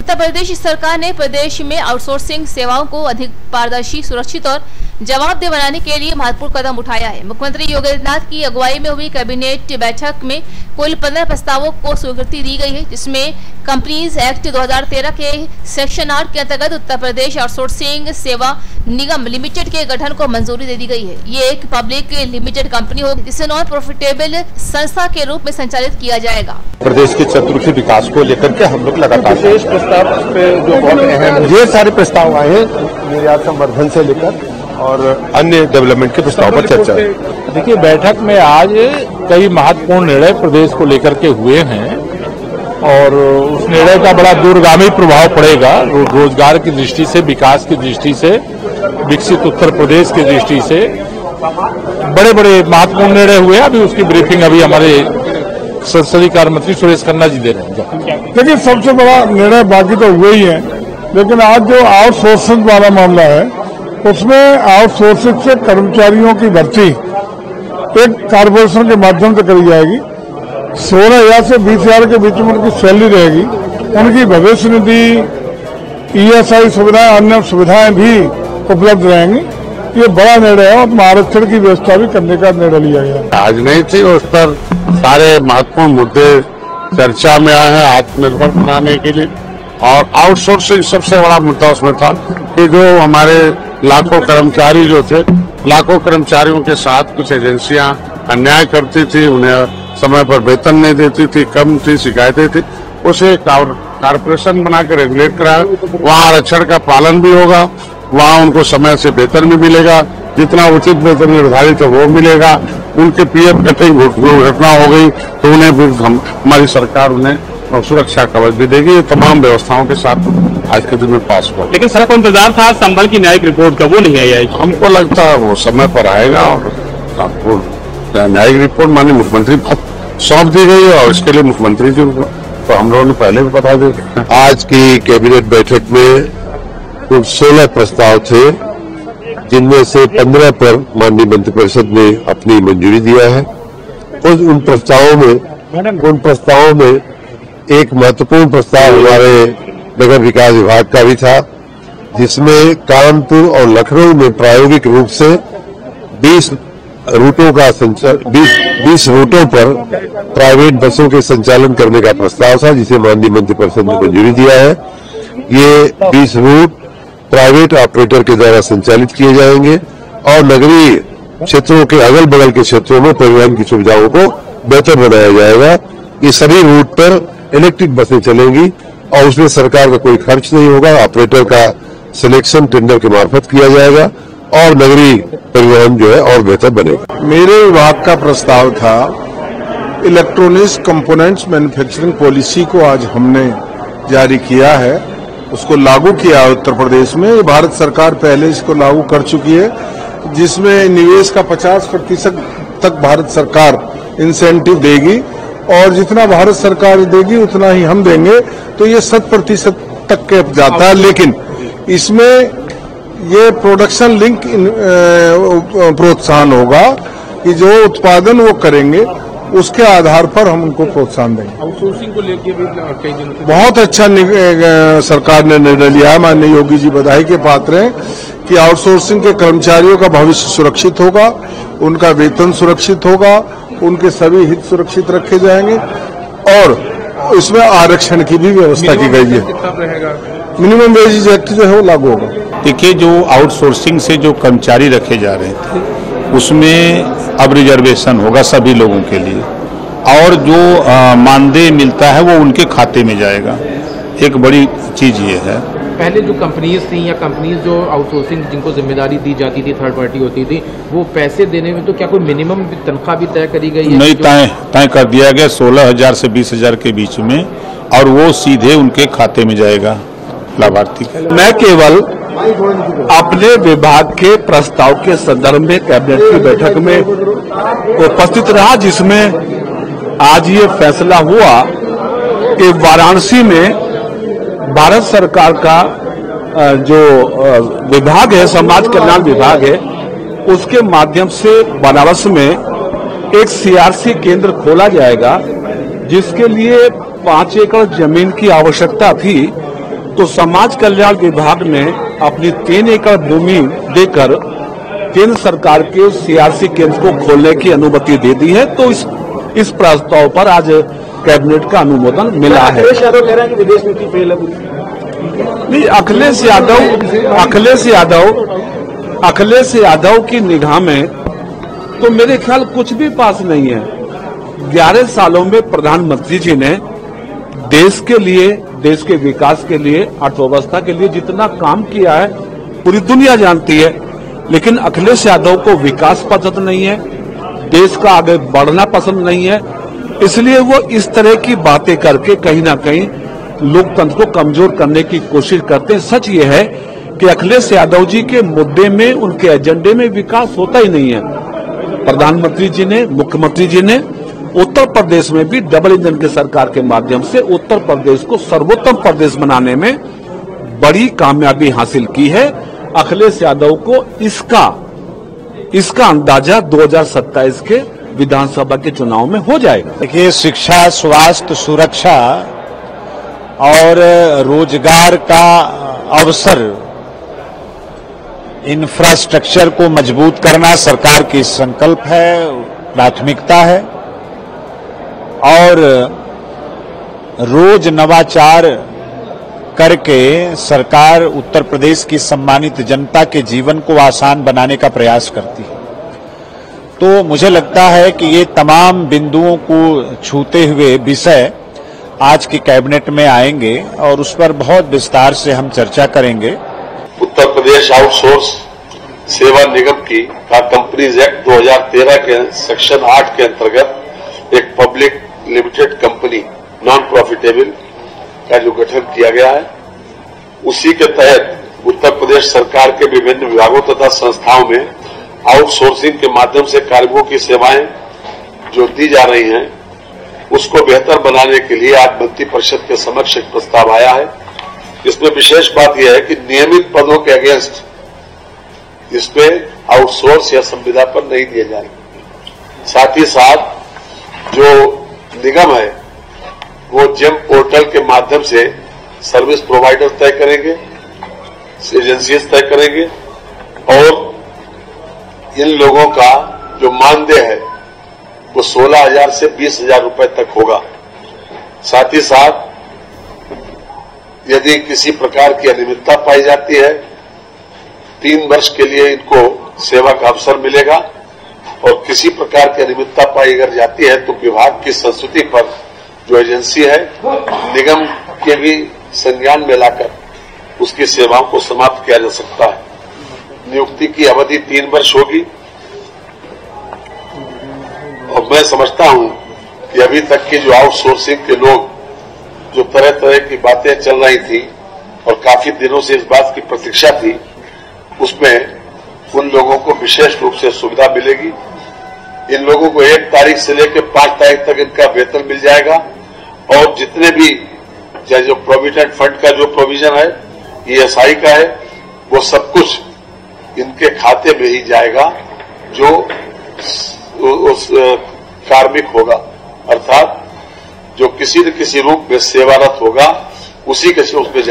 उत्तर प्रदेश सरकार ने प्रदेश में आउटसोर्सिंग सेवाओं को अधिक पारदर्शी, सुरक्षित और जवाबदेह बनाने के लिए महत्वपूर्ण कदम उठाया है। मुख्यमंत्री योगी आदित्यनाथ की अगुवाई में हुई कैबिनेट बैठक में कुल 15 प्रस्तावों को स्वीकृति दी गई है, जिसमें कंपनीज एक्ट 2013 के सेक्शन 8 के अंतर्गत उत्तर प्रदेश आउटसोर्सिंग सेवा निगम लिमिटेड के गठन को मंजूरी दे दी गई है। ये एक पब्लिक लिमिटेड कंपनी होगी, जिसे नॉन प्रॉफिटेबल संस्था के रूप में संचालित किया जाएगा। प्रदेश के चतुर्थी विकास को लेकर के हम लोग लगातार प्रस्ताव पे जो बहुत अहम ये सारे प्रस्ताव आए हैं, निर्यात संवर्धन से लेकर और अन्य डेवलपमेंट के प्रस्ताव पर चर्चा। देखिए, बैठक में आज कई महत्वपूर्ण निर्णय प्रदेश को लेकर के हुए हैं और उस निर्णय का बड़ा दूरगामी प्रभाव पड़ेगा रोजगार की दृष्टि से, विकास की दृष्टि से, विकसित उत्तर प्रदेश की दृष्टि से बड़े बड़े महत्वपूर्ण निर्णय हुए। अभी उसकी ब्रीफिंग अभी हमारे संसदीय कार्य मंत्री सुरेश खन्ना जी दे रहे हैं। देखिए, सबसे बड़ा निर्णय बाकी तो हुए ही है, लेकिन आज जो आउटसोर्सिंग वाला मामला है उसमें आउटसोर्सिंग से कर्मचारियों की भर्ती एक कारपोरेशन के माध्यम से करी जाएगी। 16,000 से 20,000 के बीच में उनकी सैलरी रहेगी। उनकी भविष्य निधि, ESI सुविधाएं, अन्य सुविधाएं भी उपलब्ध रहेंगी। ये बड़ा निर्णय है और आरक्षण की व्यवस्था भी करने का निर्णय लिया गया। आज नहीं थी, उस पर सारे महत्वपूर्ण मुद्दे चर्चा में आए हैं आत्मनिर्भर बनाने के लिए, और आउटसोर्सिंग सबसे बड़ा मुद्दा उसमें था कि जो हमारे लाखों कर्मचारी जो थे, लाखों कर्मचारियों के साथ कुछ एजेंसियां अन्याय करती थी, उन्हें समय पर वेतन नहीं देती थी, कम थी, शिकायतें थी। उसे कारपोरेशन बनाकर रेगुलेट कराया। वहाँ आरक्षण का पालन भी होगा, वहाँ उनको समय से वेतन भी मिलेगा, जितना उचित वेतन निर्धारित है वो मिलेगा। उनके PF कटिंग घटना हो गई तो उन्हें भी हमारी सरकार उन्हें सुरक्षा कवच भी देगी। तमाम व्यवस्थाओं के साथ आज के दिन में पास हुआ। लेकिन सर को इंतजार था संबल की न्यायिक रिपोर्ट का, वो नहीं आई। हमको लगता है वो समय पर आएगा और न्यायिक रिपोर्ट माननीय मुख्यमंत्री सौंप दी गई है और इसके लिए मुख्यमंत्री जी तो हम लोगों ने पहले भी बता दिया। आज की कैबिनेट बैठक में कुल 16 प्रस्ताव थे, जिनमें से 15 पर माननीय मंत्रिपरिषद ने अपनी मंजूरी दिया है। उन प्रस्तावों में एक महत्वपूर्ण प्रस्ताव हमारे नगर विकास विभाग का भी था, जिसमें कानपुर और लखनऊ में प्रायोगिक रूप से 20 रूटों पर प्राइवेट बसों के संचालन करने का प्रस्ताव था, जिसे माननीय मंत्रिपरिषद ने मंजूरी दिया है। ये 20 रूट प्राइवेट ऑपरेटर के द्वारा संचालित किए जाएंगे और नगरीय क्षेत्रों के अगल बगल के क्षेत्रों में परिवहन की सुविधाओं को बेहतर बनाया जाएगा। ये सभी रूट पर इलेक्ट्रिक बसें चलेंगी और उसमें सरकार का कोई खर्च नहीं होगा। ऑपरेटर का सिलेक्शन टेंडर के मार्फत किया जाएगा और नगरीय परिवहन जो है और बेहतर बनेगा। मेरे विभाग का प्रस्ताव था इलेक्ट्रॉनिक्स कंपोनेंट्स मैन्युफैक्चरिंग पॉलिसी को आज हमने जारी किया है, उसको लागू किया है उत्तर प्रदेश में। भारत सरकार पहले इसको लागू कर चुकी है, जिसमें निवेश का 50% तक भारत सरकार इंसेंटिव देगी और जितना भारत सरकार देगी उतना ही हम देंगे, तो ये 100% तक के जाता है। लेकिन इसमें ये प्रोडक्शन लिंक प्रोत्साहन होगा कि जो उत्पादन वो करेंगे उसके आधार पर हम उनको प्रोत्साहन देंगे। आउटसोर्सिंग को लेकर भी कई दिन बहुत अच्छा सरकार ने निर्णय लिया है। माननीय योगी जी बधाई के पात्र हैं कि आउटसोर्सिंग के कर्मचारियों का भविष्य सुरक्षित होगा, उनका वेतन सुरक्षित होगा, उनके सभी हित सुरक्षित रखे जाएंगे और इसमें आरक्षण की भी व्यवस्था की गई है। मिनिमम वेज एक्ट जो है वो लागू होगा। देखिए, जो आउटसोर्सिंग से जो कर्मचारी रखे जा रहे थे उसमें अब रिजर्वेशन होगा सभी लोगों के लिए और जो मानदेय मिलता है वो उनके खाते में जाएगा। एक बड़ी चीज ये है। पहले जो कंपनीज थी या कंपनीज जो आउटसोर्सिंग जिनको जिम्मेदारी दी जाती थी, थर्ड पार्टी होती थी, वो पैसे देने में तो क्या कोई मिनिमम तनख्वाह भी तय करी गई है? नहीं, तय कर दिया गया 16,000 से 20,000 के बीच में, और वो सीधे उनके खाते में जाएगा लाभार्थी। मैं केवल अपने विभाग के प्रस्ताव के संदर्भ में कैबिनेट की बैठक में उपस्थित रहा, जिसमें आज ये फैसला हुआ कि वाराणसी में भारत सरकार का जो विभाग है, समाज कल्याण विभाग है, उसके माध्यम से बनारस में एक CRC केंद्र खोला जाएगा, जिसके लिए 5 एकड़ जमीन की आवश्यकता थी तो समाज कल्याण विभाग ने अपनी 3 एकड़ भूमि देकर केंद्र सरकार के सीआरसी केंद्र को खोलने की अनुमति दे दी है। तो इस प्रस्ताव पर आज कैबिनेट का अनुमोदन मिला है। अखिलेश यादव कह रहे हैं कि विदेश नीति फेल है। नहीं, अखिलेश यादव की निगाह में तो मेरे ख्याल कुछ भी पास नहीं है। 11 सालों में प्रधानमंत्री जी ने देश के लिए, देश के विकास के लिए, अर्थव्यवस्था के लिए जितना काम किया है पूरी दुनिया जानती है। लेकिन अखिलेश यादव को विकास पसंद नहीं है, देश का आगे बढ़ना पसंद नहीं है, इसलिए वो इस तरह की बातें करके कहीं ना कहीं लोकतंत्र को कमजोर करने की कोशिश करते हैं। सच ये है कि अखिलेश यादव जी के मुद्दे में, उनके एजेंडे में विकास होता ही नहीं है। प्रधानमंत्री जी ने, मुख्यमंत्री जी ने उत्तर प्रदेश में भी डबल इंजन की सरकार के माध्यम से उत्तर प्रदेश को सर्वोत्तम प्रदेश बनाने में बड़ी कामयाबी हासिल की है। अखिलेश यादव को इसका अंदाजा 2027 के विधानसभा के चुनाव में हो जाएगा। देखिए, शिक्षा, स्वास्थ्य, सुरक्षा और रोजगार का अवसर, इंफ्रास्ट्रक्चर को मजबूत करना सरकार की संकल्प है, प्राथमिकता है। और रोज नवाचार करके सरकार उत्तर प्रदेश की सम्मानित जनता के जीवन को आसान बनाने का प्रयास करती है। तो मुझे लगता है कि ये तमाम बिंदुओं को छूते हुए विषय आज की कैबिनेट में आएंगे और उस पर बहुत विस्तार से हम चर्चा करेंगे। उत्तर प्रदेश आउटसोर्स सेवा निगम की कंपनीज एक्ट 2013 के सेक्शन 8 के अंतर्गत एक public limited company non profitable का जो गठन किया गया है, उसी के तहत उत्तर प्रदेश सरकार के विभिन्न विभागों तथा संस्थाओं में आउटसोर्सिंग के माध्यम से कार्मिकों की सेवाएं जो दी जा रही हैं, उसको बेहतर बनाने के लिए आज मंत्री परिषद के समक्ष एक प्रस्ताव आया है। इसमें विशेष बात यह है कि नियमित पदों के अगेंस्ट इसमें आउटसोर्स या संविदा पर नहीं दिए जाएंगे। साथ ही साथ जो निगम है वो जेम पोर्टल के माध्यम से सर्विस प्रोवाइडर तय करेंगे, एजेंसीज तय करेंगे और इन लोगों का जो मानदेय है वो 16,000 से 20,000 रुपए तक होगा। साथ ही साथ यदि किसी प्रकार की अनियमितता पाई जाती है, 3 वर्ष के लिए इनको सेवा का अवसर मिलेगा और किसी प्रकार की अनियमितता पाई अगर जाती है तो विभाग की संस्तुति पर जो एजेंसी है निगम के भी संज्ञान में लाकर उसकी सेवाओं को समाप्त किया जा सकता है। नियुक्ति की अवधि 3 वर्ष होगी और मैं समझता हूं कि अभी तक की जो आउटसोर्सिंग के लोग जो तरह तरह की बातें चल रही थी और काफी दिनों से इस बात की प्रतीक्षा थी, उसमें उन लोगों को विशेष रूप से सुविधा मिलेगी। इन लोगों को 1 तारीख से लेकर 5 तारीख तक इनका वेतन मिल जाएगा और जितने भी जो प्रोविडेंट फंड का जो प्रोविजन है, ईएसआई का है, वो सब कुछ इनके खाते में ही जाएगा जो उस कार्मिक होगा, अर्थात जो किसी न किसी रूप में सेवारत होगा उसी के उसमें